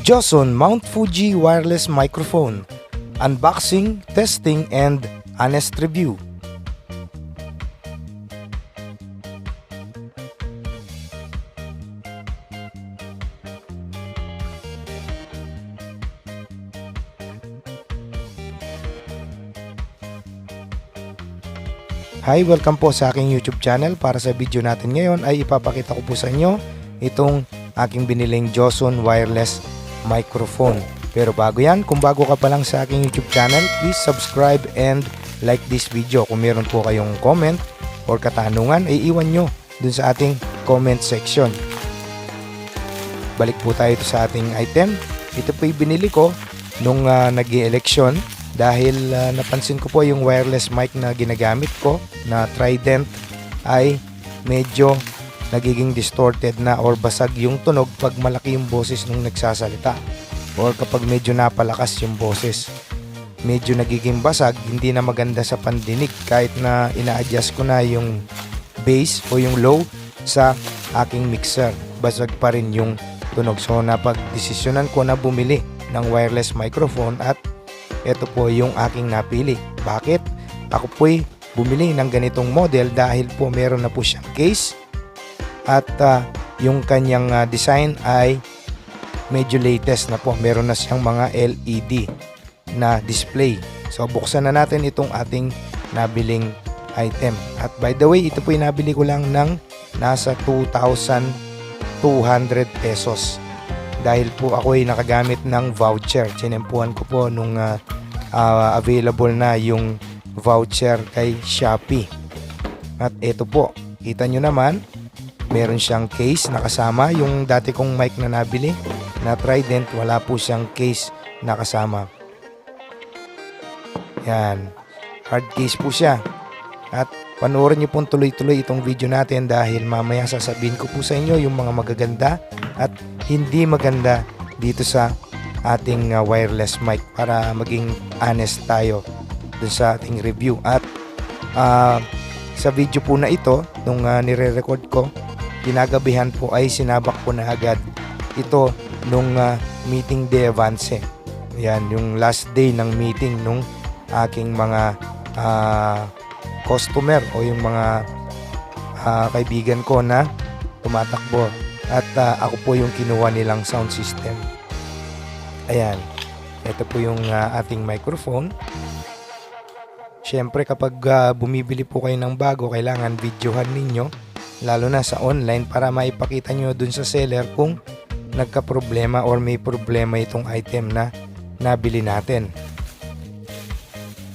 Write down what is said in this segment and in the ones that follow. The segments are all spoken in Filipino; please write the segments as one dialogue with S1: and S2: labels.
S1: Joson Mount Fuji Wireless Microphone. Unboxing, testing, and honest review. Hi, welcome po sa aking YouTube channel. Para sa video natin ngayon ay ipapakita ko po sa inyo itong aking biniling Joson Wireless Microphone. Pero bago yan, kung bago ka pa lang sa aking YouTube channel, please subscribe and like this video. Kung meron po kayong comment or katanungan, ay iwan nyo dun sa ating comment section. Balik po tayo sa ating item. Ito po yung binili ko nung nag-i-election. Dahil napansin ko po yung wireless mic na ginagamit ko na Trident ay medyo nagiging distorted na or basag yung tunog pag malaki yung boses nung nagsasalita or kapag medyo napalakas yung boses. Medyo nagiging basag, hindi na maganda sa pandinig kahit na ina-adjust ko na yung bass o yung low sa aking mixer. Basag pa rin yung tunog. So napag-desisyonan ko na bumili ng wireless microphone at ito po yung aking napili. Bakit? Ako po'y bumili ng ganitong model dahil po meron na po siyang case at yung kanyang design ay medyo latest na po. Meron na siyang mga LED na display. So buksan na natin itong ating nabiling item. At by the way, ito po'y nabili ko lang ng nasa 2,200 pesos. Dahil po ako ay nakagamit ng voucher. Chinempuhan ko po nung available na yung voucher kay Shopee. At ito po, kita nyo naman, meron siyang case na kasama. Yung dati kong mic na nabili na Trident, wala po siyang case na kasama. Yan, hard case po siya. At panoorin nyo pong tuloy-tuloy itong video natin dahil mamaya sasabihin ko po sa inyo yung mga magaganda at hindi maganda dito sa ating wireless mic para maging honest tayo dun sa ating review. At sa video po na ito, nung nire-record ko, kinagabihan po ay sinabak ko na agad ito nung meeting de avance. Yan, yung last day ng meeting nung aking mga customer o yung mga kaibigan ko na tumatakbo. At ako po yung kinuha nilang sound system. Ayan. Ito po yung ating microphone. Siyempre kapag bumibili po kayo ng bago, kailangan videohan ninyo. Lalo na sa online para maipakita nyo dun sa seller kung nagka-problema or may problema itong item na nabili natin.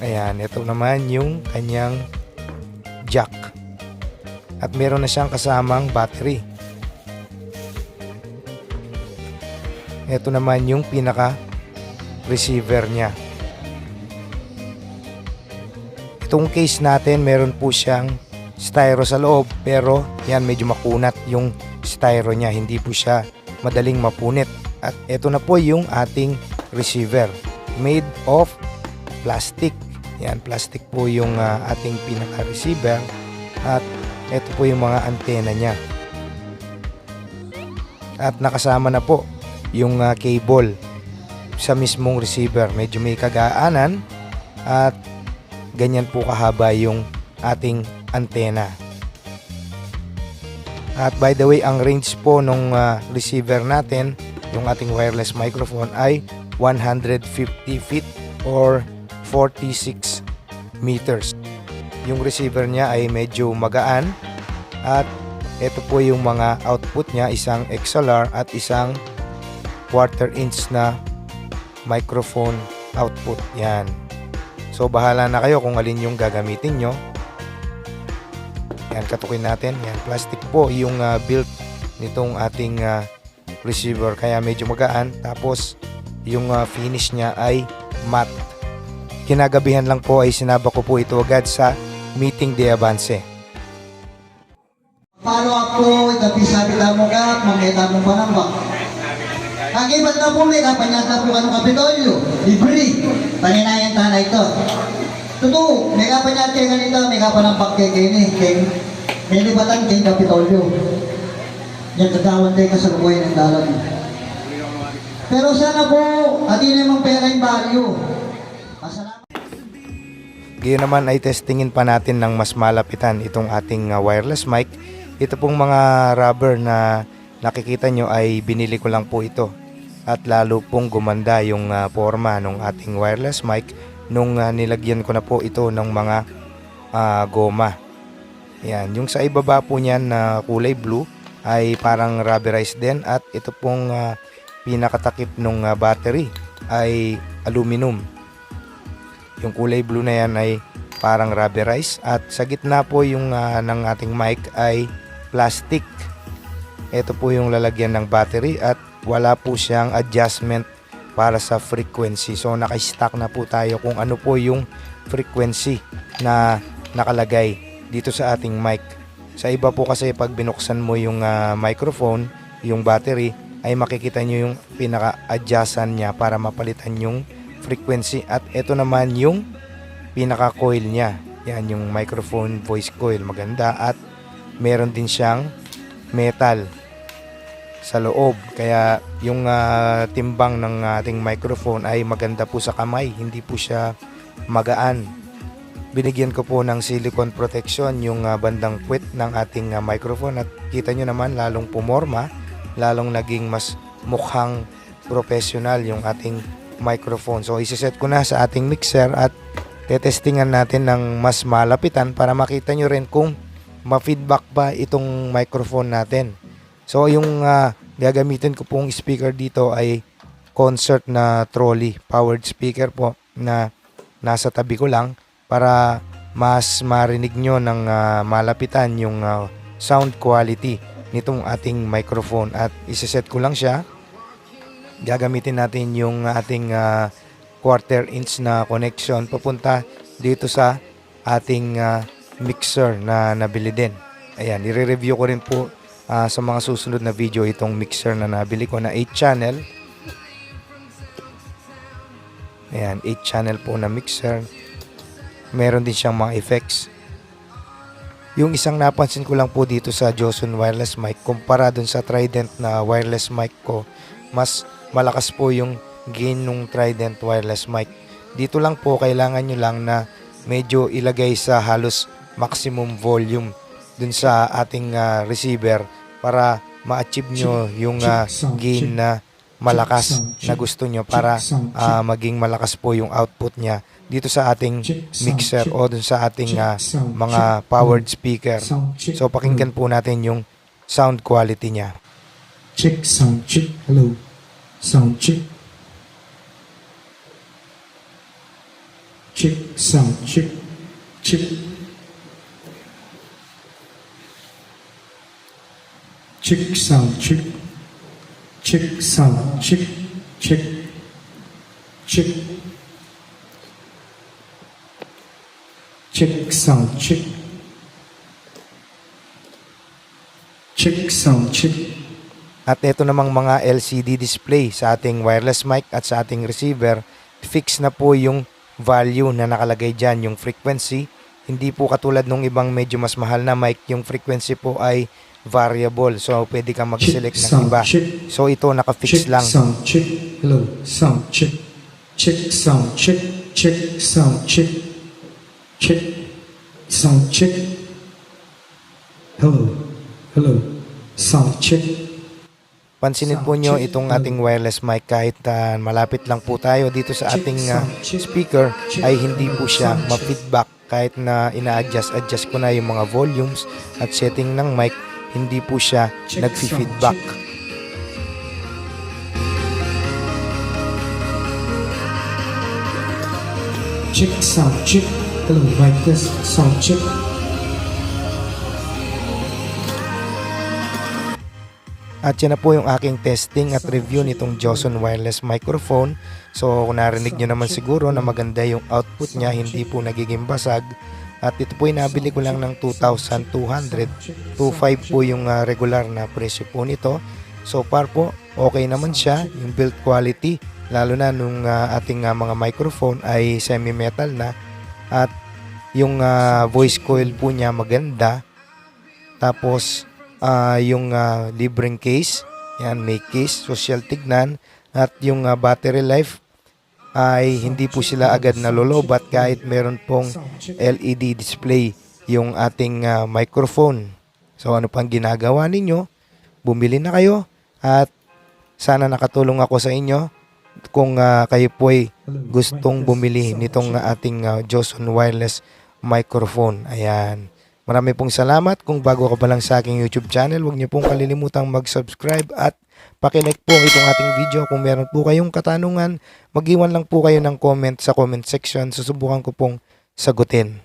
S1: Ayan. Ito naman yung kanyang jack. At meron na siyang kasamang battery. Ito naman yung pinaka receiver niya. Itong case natin meron po siyang styro sa loob pero yan medyo makunat yung styro niya. Hindi po siya madaling mapunit. At ito na po yung ating receiver. Made of plastic. Yan, plastic po yung ating pinaka receiver. At ito po yung mga antena niya. At nakasama na po yung cable sa mismong receiver. Medyo may kagaanan at ganyan po kahaba yung ating antena. At by the way, ang range po nung receiver natin, yung ating wireless microphone ay 150 feet or 46 meters. Yung receiver niya ay medyo magaan at ito po yung mga output niya, isang XLR at isang 1/4 inch na microphone output. Yan. So bahala na kayo kung alin yung gagamitin nyo. Yan, katukin natin. Yan, plastic po yung built nitong ating receiver kaya medyo magaan. Tapos yung finish niya ay matte. Kinagabihan lang po ay sinaba ko po ito agad sa meeting de avance.
S2: Paano ako itapisabi mo ka, mamita mo pa nang ba? Ang iba't na po may kapanyata po kanong Kapitolyo, libre, paninayan tanay ito. Totoo, may kapanyata kayo ganito, may kapanampak kayo kayo may libatan kayo Kapitolyo. Yan, tatawan tayo ka sa buhay ng dalan. Pero sana po, atin namang pera yung value. Pasalamat.
S1: Ngayon naman ay testingin pa natin ng mas malapitan itong ating wireless mic. Ito pong mga rubber na nakikita nyo ay binili ko lang po ito. At lalo pong gumanda yung forma ng ating wireless mic nung nilagyan ko na po ito ng mga goma. Yan, yung sa ibaba po niyan na kulay blue ay parang rubberized din, at ito pong pinakatakip ng battery ay aluminum. Yung kulay blue na yan ay parang rubberized, at sa gitna po yung ng ating mic ay plastic. Ito po yung lalagyan ng battery, at wala po siyang adjustment para sa frequency. So naka-stack na po tayo kung ano po yung frequency na nakalagay dito sa ating mic. Sa iba po kasi pag binuksan mo yung microphone, yung battery, ay makikita nyo yung pinaka-adjustan niya para mapalitan yung frequency. At ito naman yung pinaka-coil niya. Yan yung microphone voice coil, maganda, at meron din siyang metal sa loob, kaya yung timbang ng ating microphone ay maganda po sa kamay, hindi po siya magaan. Binigyan ko po ng silicone protection yung bandang puwet ng ating microphone, at kita nyo naman lalong pumorma, lalong naging mas mukhang professional yung ating microphone. So isiset ko na sa ating mixer at tetestingan natin ng mas malapitan para makita nyo rin kung ma-feedback ba itong microphone natin. So yung gagamitin ko pong speaker dito ay concert na trolley powered speaker po na nasa tabi ko lang para mas marinig nyo ng malapitan yung sound quality nitong ating microphone. At isiset ko lang siya. Gagamitin natin yung ating quarter inch na connection papunta dito sa ating mixer na nabili din. Ayan, i-review ko rin po sa mga susunod na video itong mixer na nabili ko na 8 channel. Ayan, 8 channel po na mixer. Meron din siyang mga effects. Yung isang napansin ko lang po dito sa Joson wireless mic kumpara dun sa Trident na wireless mic ko, mas malakas po yung gain nung Trident wireless mic. Dito lang po kailangan nyo lang na medyo ilagay sa halos maximum volume dun sa ating receiver para ma-achieve nyo yung gain na malakas na gusto nyo para maging malakas po yung output nya dito sa ating mixer o dun sa ating mga powered speaker. So pakinggan po natin yung sound quality nya.
S3: Check, sound check, hello, sound check. Check, sound check, check. Check, sound check. Check, sound check, check. Check. Check, sound check. Check, sound check.
S1: At ito namang mga LCD display sa ating wireless mic at sa ating receiver, fix na po yung value na nakalagay dyan, yung frequency. Hindi po katulad nung ibang medyo mas mahal na mic, yung frequency po ay variable. So pwede kang mag-select ng iba. So ito naka-fix lang.
S3: Sound check, hello, sound check. Check, sound check, check, sound check. Check, sound check. Hello, hello, sound check.
S1: Pansinin po nyo itong ating wireless mic, kahit malapit lang po tayo dito sa ating speaker ay hindi po siya ma-feedback. Kahit na ina-adjust ko na yung mga volumes at setting ng mic, hindi po siya nag-feedback.
S3: Check, sound check. Hello, mic test, sound check.
S1: At yan na po yung aking testing at review nitong Joson wireless microphone. So kung narinig nyo naman siguro na maganda yung output niya, hindi po nagiging basag. At ito po yung nabili ko lang ng 2,200. 2,500 po yung regular na presyo po nito. So far po, okay naman siya. Yung build quality, lalo na nung ating mga microphone ay semi-metal na. At yung voice coil po niya maganda. Tapos yung libreng case, yan, may case, social tignan. at yung battery life ay hindi po sila agad nalolobat kahit meron pong LED display yung ating microphone. So ano pang ginagawa ninyo? Bumili na kayo at sana nakatulong ako sa inyo kung kayo po ay gustong bumili nitong ating Joson Wireless microphone. Ayan. Marami pong salamat. Kung bago ka pa lang sa aking YouTube channel, huwag niyo pong kalilimutang mag-subscribe at pakilike po itong ating video. Kung meron po kayong katanungan, mag-iwan lang po kayo ng comment sa comment section. Susubukan ko pong sagutin.